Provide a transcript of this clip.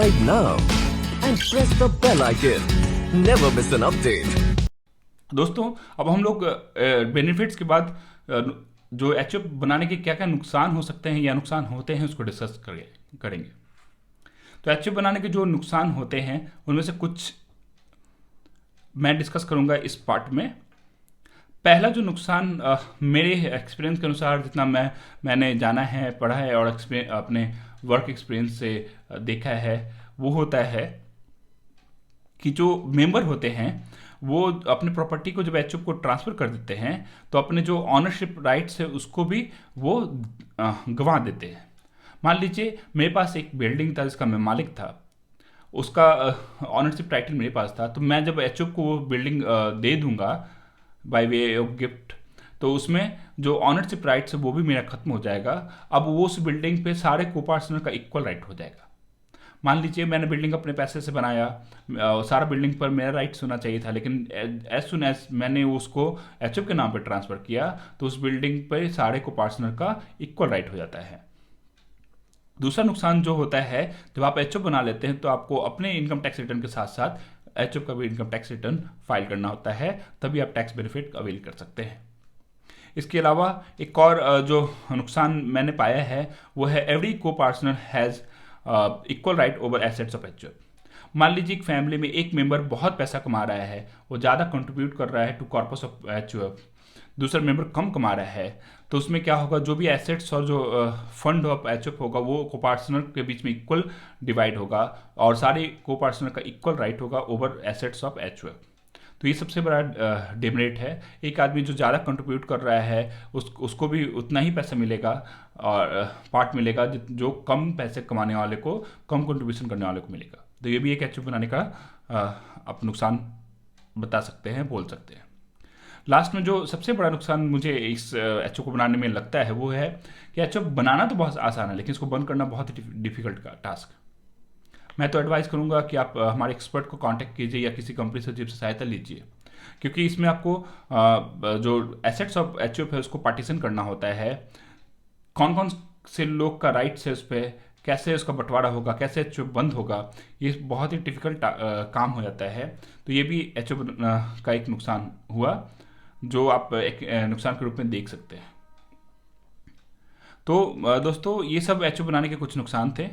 Subscribe now and press the bell icon. Never miss an update. दोस्तों, अब हम लोग बेनिफिट्स के बाद जो एचओ बनाने के क्या क्या नुकसान हो सकते हैं या नुकसान होते हैं उसको डिस्कस करेंगे। तो एचओ बनाने के जो नुकसान होते हैं उनमें से कुछ मैं डिस्कस करूंगा इस पार्ट में। पहला जो नुकसान मेरे एक्सपीरियंस के अनुसार जितना मैंने जाना है, पढ़ा है और अपने वर्क एक्सपीरियंस से देखा है, वो होता है कि जो मेंबर होते हैं वो अपने प्रॉपर्टी को जब एचओ को ट्रांसफ़र कर देते हैं तो अपने जो ऑनरशिप राइट्स है उसको भी वो गंवा देते हैं। मान लीजिए मेरे पास एक बिल्डिंग था जिसका मैं मालिक था, उसका ऑनरशिप टाइटल मेरे पास था, तो मैं जब एचओ को वो बिल्डिंग दे दूंगा बाय वे ऑफ गिफ्ट, तो उसमें जो ऑनरशिप राइट्स है वो भी मेरा खत्म हो जाएगा। अब वो उस बिल्डिंग पे सारे को पार्टनर का इक्वल राइट हो जाएगा। मान लीजिए मैंने बिल्डिंग अपने पैसे से बनाया, सारा बिल्डिंग पर मेरा राइट्स होना चाहिए था, लेकिन एज सुन एज मैंने उसको एचओ के नाम पर ट्रांसफ़र किया तो उस बिल्डिंग पर सारे को पार्टनर का इक्वल राइट हो जाता है। दूसरा नुकसान जो होता है, जब आप एचओ बना लेते हैं तो आपको अपने इनकम टैक्स रिटर्न के साथ साथ एचओ का भी इनकम टैक्स रिटर्न फाइल करना होता है, तभी आप टैक्स बेनिफिट अवेल कर सकते हैं। इसके अलावा एक और जो नुकसान मैंने पाया है वो है एवरी को partner has equal right over assets of HO. मान लीजिए एक फैमिली में एक मेंबर बहुत पैसा कमा रहा है, वो ज़्यादा कंट्रीब्यूट कर रहा है टू कॉर्पस ऑफ एचओ, दूसरा मेंबर कम कमा रहा है, तो उसमें क्या होगा, जो भी एसेट्स और जो फंड ऑफ एचएफ होगा वो को पार्टनर के बीच में इक्वल डिवाइड होगा और सारे को पार्टनर का इक्वल राइट होगा ओवर एसेट्स ऑफ एचएफ। तो ये सबसे बड़ा डिमेरिट है। एक आदमी जो ज़्यादा कंट्रीब्यूट कर रहा है उसको भी उतना ही पैसा मिलेगा और पार्ट मिलेगा जो कम पैसे कमाने वाले को, कम कंट्रीब्यूशन करने वाले को मिलेगा। तो ये भी एक एचओ बनाने का आप नुकसान बता सकते हैं, बोल सकते हैं। लास्ट में जो सबसे बड़ा नुकसान मुझे इस एचओ को बनाने में लगता है वो है कि एचओ बनाना तो बहुत आसान है, लेकिन इसको बंद करना बहुत ही डिफिकल्ट का टास्क। मैं तो एडवाइस करूंगा कि आप हमारे एक्सपर्ट को कांटेक्ट कीजिए या किसी कंपनी से जिससे सहायता लीजिए, क्योंकि इसमें आपको जो एसेट्स ऑफ एचओ है उसको पार्टीशन करना होता है, कौन कौन से लोग का राइट्स है उस पर, कैसे उसका बंटवारा होगा, कैसे एचओ बंद होगा, ये बहुत ही डिफिकल्ट काम हो जाता है। तो ये भी एचओ का एक नुकसान हुआ जो आप एक नुकसान के रूप में देख सकते हैं। तो दोस्तों, ये सब एचओ बनाने के कुछ नुकसान थे।